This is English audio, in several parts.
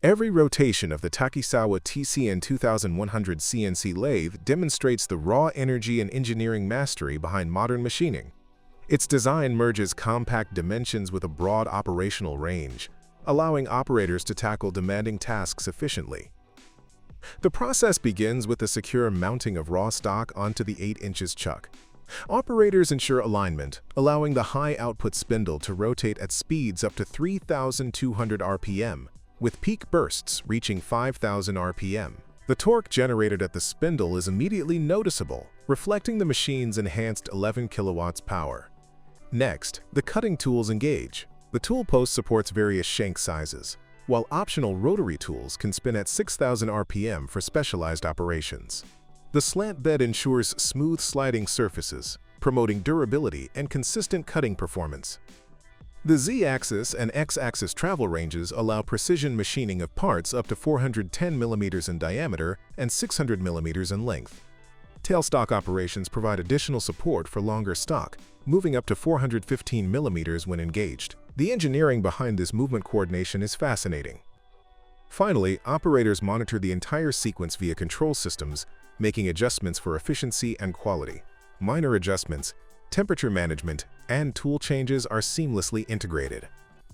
Every rotation of the Takisawa TCN2100 CNC lathe demonstrates the raw energy and engineering mastery behind modern machining. Its design merges compact dimensions with a broad operational range, allowing operators to tackle demanding tasks efficiently. The process begins with the secure mounting of raw stock onto the 8" chuck. Operators ensure alignment, allowing the high-output spindle to rotate at speeds up to 3,200 RPM, with peak bursts reaching 5,000 RPM. The torque generated at the spindle is immediately noticeable, reflecting the machine's enhanced 11 kilowatts power. Next, the cutting tools engage. The tool post supports various shank sizes, while optional rotary tools can spin at 6,000 RPM for specialized operations. The slant bed ensures smooth sliding surfaces, promoting durability and consistent cutting performance. The Z-axis and X-axis travel ranges allow precision machining of parts up to 410 mm in diameter and 600 mm in length. Tailstock operations provide additional support for longer stock, moving up to 415 mm when engaged. The engineering behind this movement coordination is fascinating. Finally, operators monitor the entire sequence via control systems, making adjustments for efficiency and quality. Minor adjustments, temperature management, and tool changes are seamlessly integrated.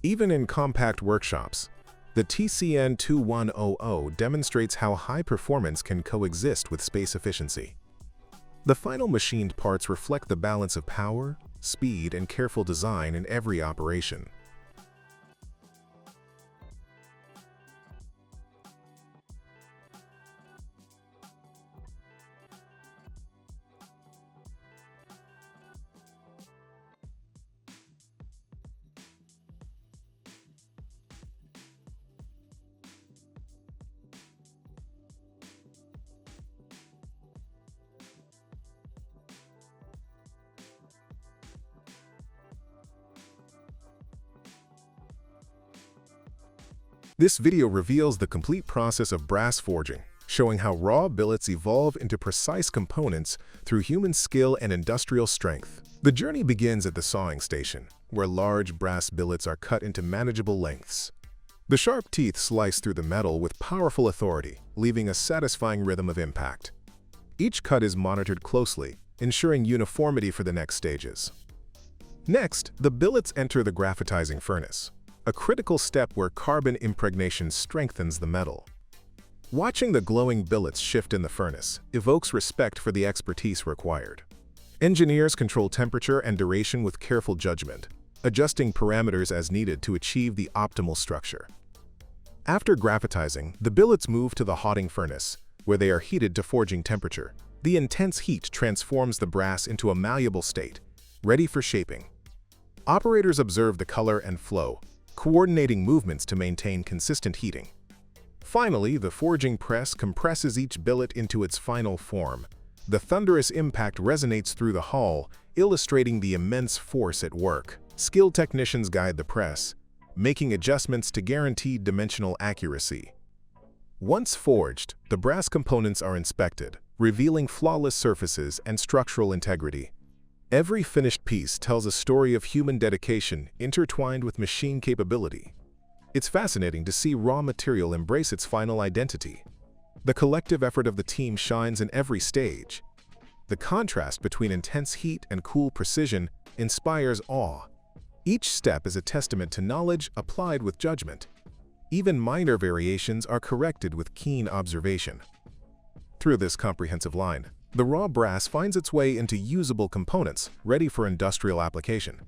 Even in compact workshops, the TCN2100 demonstrates how high performance can coexist with space efficiency. The final machined parts reflect the balance of power, speed, and careful design in every operation. This video reveals the complete process of brass forging, showing how raw billets evolve into precise components through human skill and industrial strength. The journey begins at the sawing station, where large brass billets are cut into manageable lengths. The sharp teeth slice through the metal with powerful authority, leaving a satisfying rhythm of impact. Each cut is monitored closely, ensuring uniformity for the next stages. Next, the billets enter the graphitizing furnace, a critical step where carbon impregnation strengthens the metal. Watching the glowing billets shift in the furnace evokes respect for the expertise required. Engineers control temperature and duration with careful judgment, adjusting parameters as needed to achieve the optimal structure. After graphitizing, the billets move to the hotting furnace, where they are heated to forging temperature. The intense heat transforms the brass into a malleable state, ready for shaping. Operators observe the color and flow, coordinating movements to maintain consistent heating. Finally, the forging press compresses each billet into its final form. The thunderous impact resonates through the hull, illustrating the immense force at work. Skilled technicians guide the press, making adjustments to guarantee dimensional accuracy. Once forged, the brass components are inspected, revealing flawless surfaces and structural integrity. Every finished piece tells a story of human dedication intertwined with machine capability. It's fascinating to see raw material embrace its final identity. The collective effort of the team shines in every stage. The contrast between intense heat and cool precision inspires awe. Each step is a testament to knowledge applied with judgment. Even minor variations are corrected with keen observation. Through this comprehensive line, the raw brass finds its way into usable components, ready for industrial application.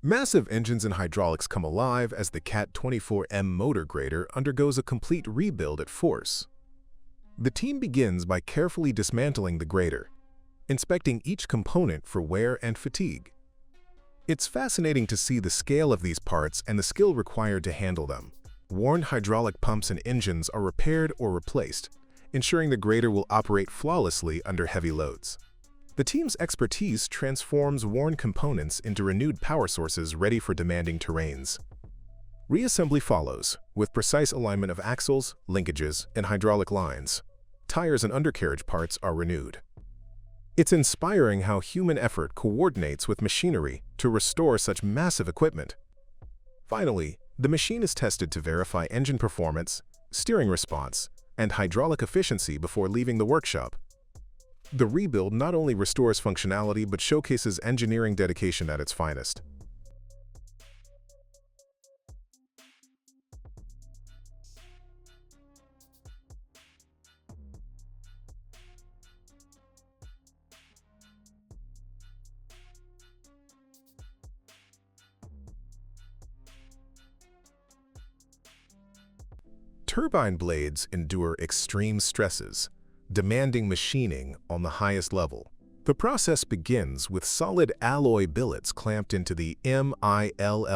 Massive engines and hydraulics come alive as the CAT 24M motor grader undergoes a complete rebuild at force. The team begins by carefully dismantling the grader, inspecting each component for wear and fatigue. It's fascinating to see the scale of these parts and the skill required to handle them. Worn hydraulic pumps and engines are repaired or replaced, ensuring the grader will operate flawlessly under heavy loads. The team's expertise transforms worn components into renewed power sources ready for demanding terrains. Reassembly follows, with precise alignment of axles, linkages, and hydraulic lines. Tires and undercarriage parts are renewed. It's inspiring how human effort coordinates with machinery to restore such massive equipment. Finally, the machine is tested to verify engine performance, steering response, and hydraulic efficiency before leaving the workshop. The rebuild not only restores functionality but showcases engineering dedication at its finest. Turbine blades endure extreme stresses, demanding machining on the highest level. The process begins with solid alloy billets clamped into the MILLTURN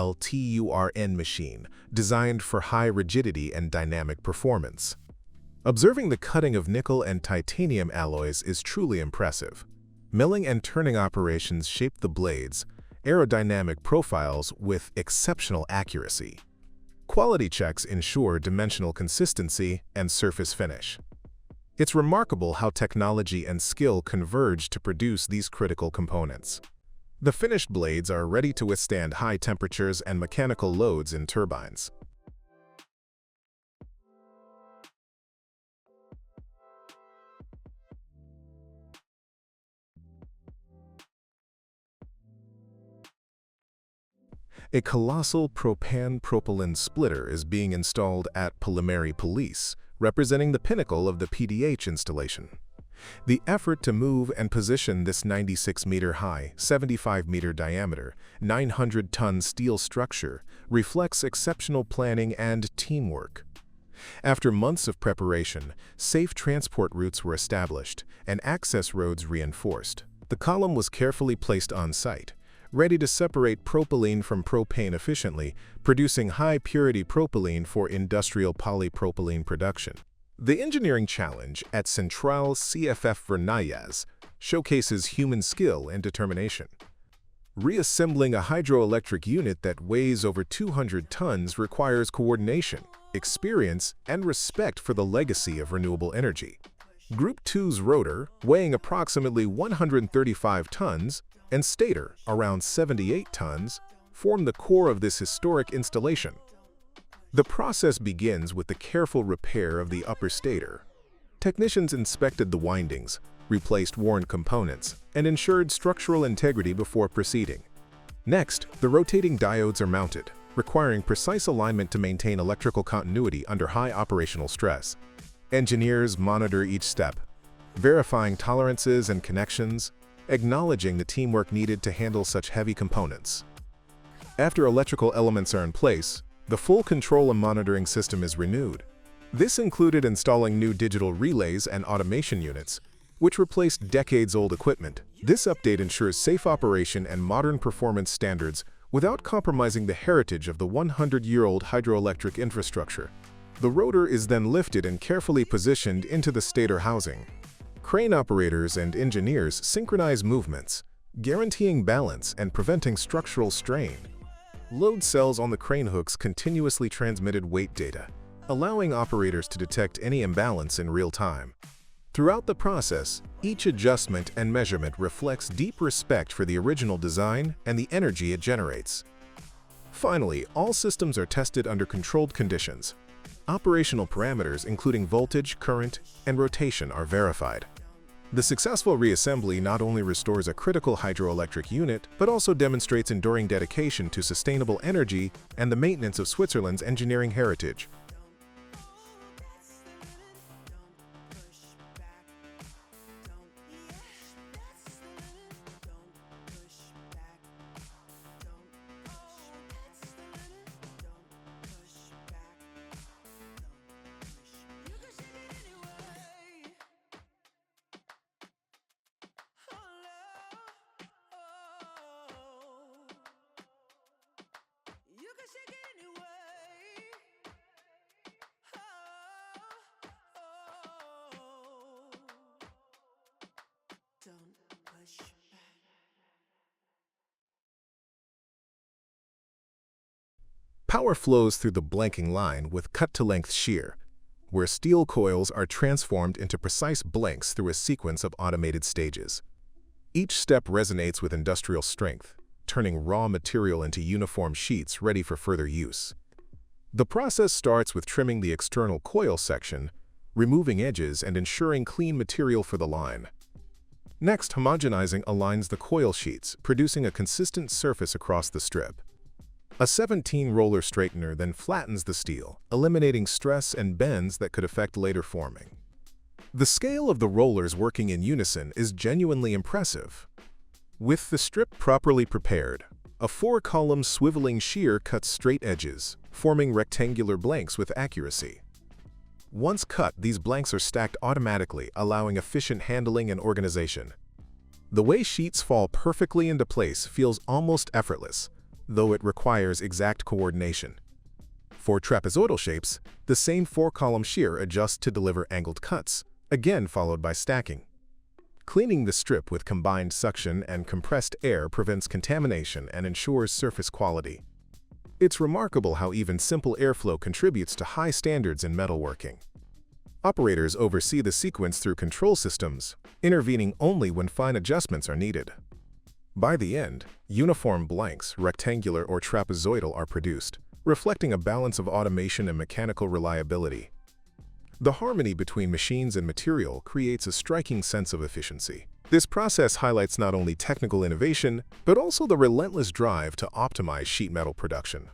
machine, designed for high rigidity and dynamic performance. Observing the cutting of nickel and titanium alloys is truly impressive. Milling and turning operations shape the blades' aerodynamic profiles with exceptional accuracy. Quality checks ensure dimensional consistency and surface finish. It's remarkable how technology and skill converge to produce these critical components. The finished blades are ready to withstand high temperatures and mechanical loads in turbines. A colossal propylene splitter is being installed at Polymeri Police, representing the pinnacle of the PDH installation. The effort to move and position this 96-meter-high, 75-meter diameter, 900-ton steel structure reflects exceptional planning and teamwork. After months of preparation, safe transport routes were established and access roads reinforced. The column was carefully placed on site, ready to separate propylene from propane efficiently, producing high-purity propylene for industrial polypropylene production. The engineering challenge at Central CFF Vernayas showcases human skill and determination. Reassembling a hydroelectric unit that weighs over 200 tons requires coordination, experience, and respect for the legacy of renewable energy. Group 2's rotor, weighing approximately 135 tons, and stator, around 78 tons, form the core of this historic installation. The process begins with the careful repair of the upper stator. Technicians inspected the windings, replaced worn components, and ensured structural integrity before proceeding. Next, the rotating diodes are mounted, requiring precise alignment to maintain electrical continuity under high operational stress. Engineers monitor each step, verifying tolerances and connections, acknowledging the teamwork needed to handle such heavy components. After electrical elements are in place, the full control and monitoring system is renewed. This included installing new digital relays and automation units, which replaced decades-old equipment. This update ensures safe operation and modern performance standards without compromising the heritage of the 100-year-old hydroelectric infrastructure. The rotor is then lifted and carefully positioned into the stator housing. Crane operators and engineers synchronize movements, guaranteeing balance and preventing structural strain. Load cells on the crane hooks continuously transmitted weight data, allowing operators to detect any imbalance in real time. Throughout the process, each adjustment and measurement reflects deep respect for the original design and the energy it generates. Finally, all systems are tested under controlled conditions. Operational parameters including voltage, current, and rotation are verified. The successful reassembly not only restores a critical hydroelectric unit, but also demonstrates enduring dedication to sustainable energy and the maintenance of Switzerland's engineering heritage. Power flows through the blanking line with cut-to-length shear, where steel coils are transformed into precise blanks through a sequence of automated stages. Each step resonates with industrial strength, turning raw material into uniform sheets ready for further use. The process starts with trimming the external coil section, removing edges and ensuring clean material for the line. Next, homogenizing aligns the coil sheets, producing a consistent surface across the strip. A 17-roller straightener then flattens the steel, eliminating stress and bends that could affect later forming. The scale of the rollers working in unison is genuinely impressive. With the strip properly prepared, a 4-column swiveling shear cuts straight edges, forming rectangular blanks with accuracy. Once cut, these blanks are stacked automatically, allowing efficient handling and organization. The way sheets fall perfectly into place feels almost effortless, though it requires exact coordination. For trapezoidal shapes, the same 4-column shear adjusts to deliver angled cuts, again followed by stacking. Cleaning the strip with combined suction and compressed air prevents contamination and ensures surface quality. It's remarkable how even simple airflow contributes to high standards in metalworking. Operators oversee the sequence through control systems, intervening only when fine adjustments are needed. By the end, uniform blanks, rectangular or trapezoidal, are produced, reflecting a balance of automation and mechanical reliability. The harmony between machines and material creates a striking sense of efficiency. This process highlights not only technical innovation, but also the relentless drive to optimize sheet metal production.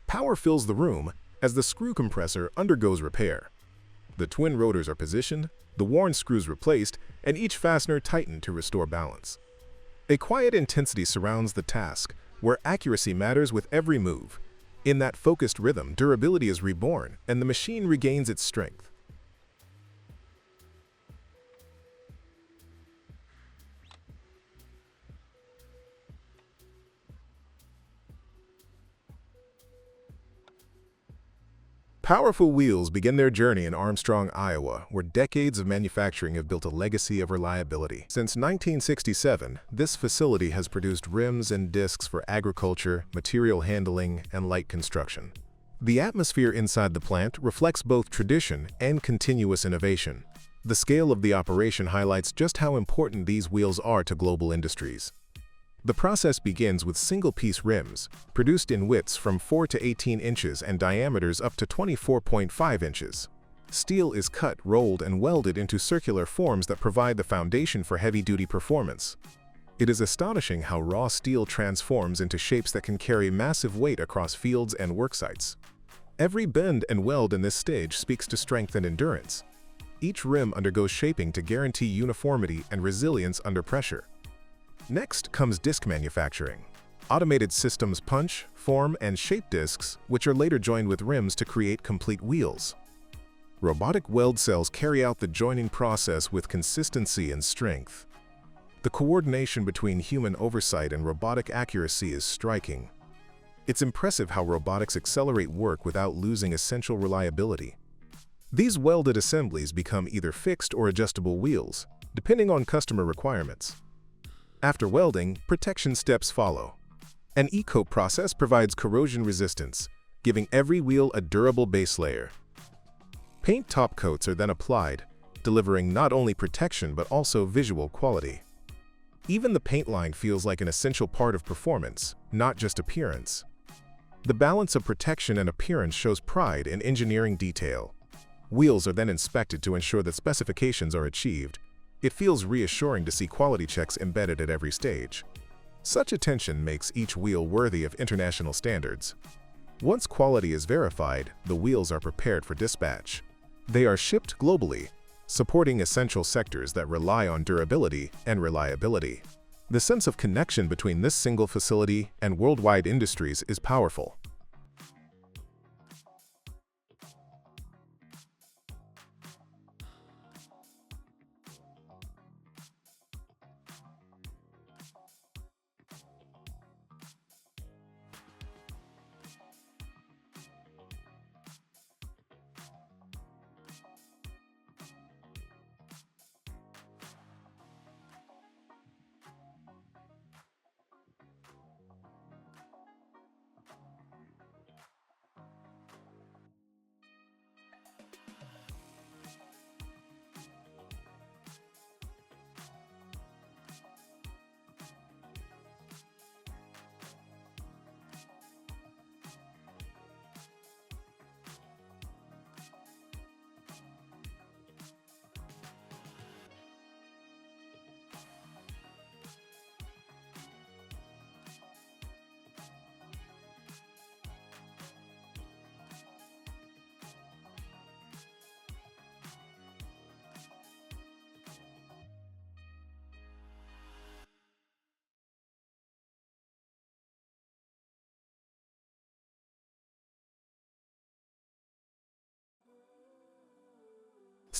Power fills the room as the screw compressor undergoes repair. The twin rotors are positioned, the worn screws replaced, and each fastener tightened to restore balance. A quiet intensity surrounds the task, where accuracy matters with every move. In that focused rhythm, durability is reborn, and the machine regains its strength. Powerful wheels begin their journey in Armstrong, Iowa, where decades of manufacturing have built a legacy of reliability. Since 1967, this facility has produced rims and discs for agriculture, material handling, and light construction. The atmosphere inside the plant reflects both tradition and continuous innovation. The scale of the operation highlights just how important these wheels are to global industries. The process begins with single-piece rims, produced in widths from 4 to 18 inches and diameters up to 24.5 inches. Steel is cut, rolled, and welded into circular forms that provide the foundation for heavy-duty performance. It is astonishing how raw steel transforms into shapes that can carry massive weight across fields and worksites. Every bend and weld in this stage speaks to strength and endurance. Each rim undergoes shaping to guarantee uniformity and resilience under pressure. Next comes disc manufacturing. Automated systems punch, form, and shape discs, which are later joined with rims to create complete wheels. Robotic weld cells carry out the joining process with consistency and strength. The coordination between human oversight and robotic accuracy is striking. It's impressive how robotics accelerate work without losing essential reliability. These welded assemblies become either fixed or adjustable wheels, depending on customer requirements. After welding, protection steps follow. An e-coat process provides corrosion resistance, giving every wheel a durable base layer. Paint top coats are then applied, delivering not only protection but also visual quality. Even the paint line feels like an essential part of performance, not just appearance. The balance of protection and appearance shows pride in engineering detail. Wheels are then inspected to ensure that specifications are achieved. It feels reassuring to see quality checks embedded at every stage. Such attention makes each wheel worthy of international standards. Once quality is verified, the wheels are prepared for dispatch. They are shipped globally, supporting essential sectors that rely on durability and reliability. The sense of connection between this single facility and worldwide industries is powerful.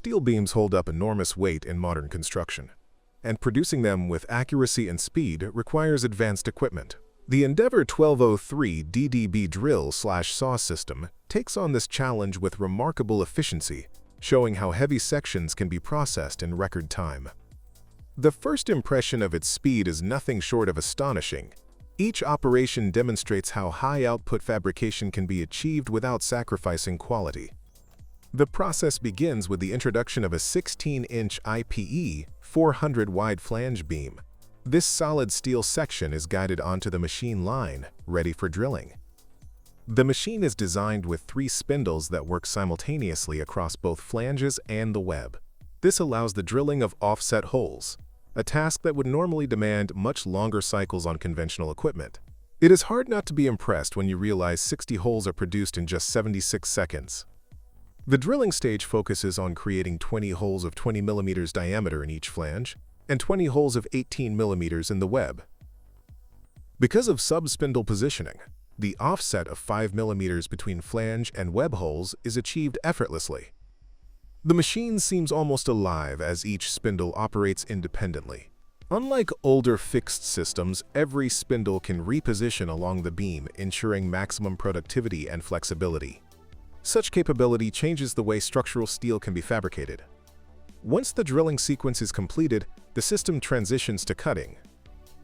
Steel beams hold up enormous weight in modern construction, and producing them with accuracy and speed requires advanced equipment. The Endeavor 1203 DDB drill/saw system takes on this challenge with remarkable efficiency, showing how heavy sections can be processed in record time. The first impression of its speed is nothing short of astonishing. Each operation demonstrates how high output fabrication can be achieved without sacrificing quality. The process begins with the introduction of a 16-inch IPE 400 wide flange beam. This solid steel section is guided onto the machine line, ready for drilling. The machine is designed with 3 spindles that work simultaneously across both flanges and the web. This allows the drilling of offset holes, a task that would normally demand much longer cycles on conventional equipment. It is hard not to be impressed when you realize 60 holes are produced in just 76 seconds. The drilling stage focuses on creating 20 holes of 20 mm diameter in each flange and 20 holes of 18 mm in the web. Because of sub-spindle positioning, the offset of 5 mm between flange and web holes is achieved effortlessly. The machine seems almost alive as each spindle operates independently. Unlike older fixed systems, every spindle can reposition along the beam, ensuring maximum productivity and flexibility. Such capability changes the way structural steel can be fabricated. Once the drilling sequence is completed, the system transitions to cutting.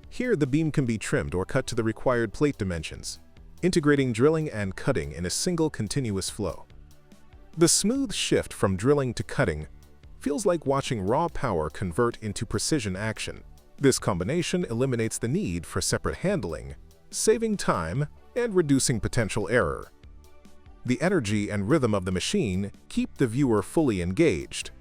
Here, the beam can be trimmed or cut to the required plate dimensions, integrating drilling and cutting in a single continuous flow. The smooth shift from drilling to cutting feels like watching raw power convert into precision action. This combination eliminates the need for separate handling, saving time and reducing potential error. The energy and rhythm of the machine keep the viewer fully engaged.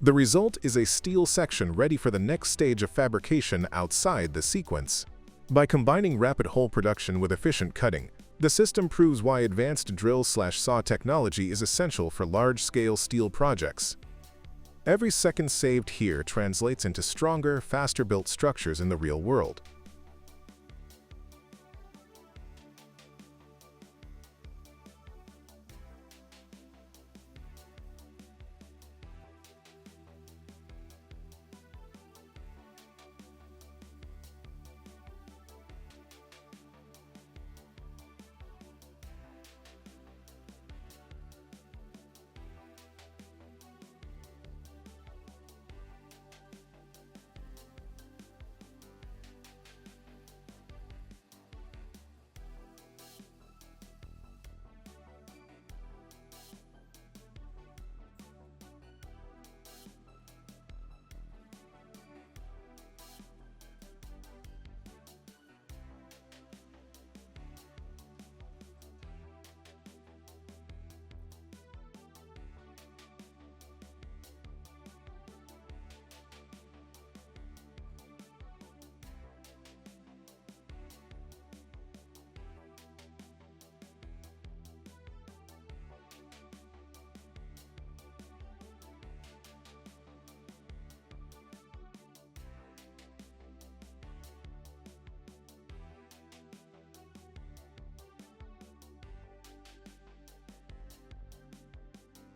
The result is a steel section ready for the next stage of fabrication outside the sequence. By combining rapid hole production with efficient cutting, the system proves why advanced drill/saw technology is essential for large-scale steel projects. Every second saved here translates into stronger, faster-built structures in the real world.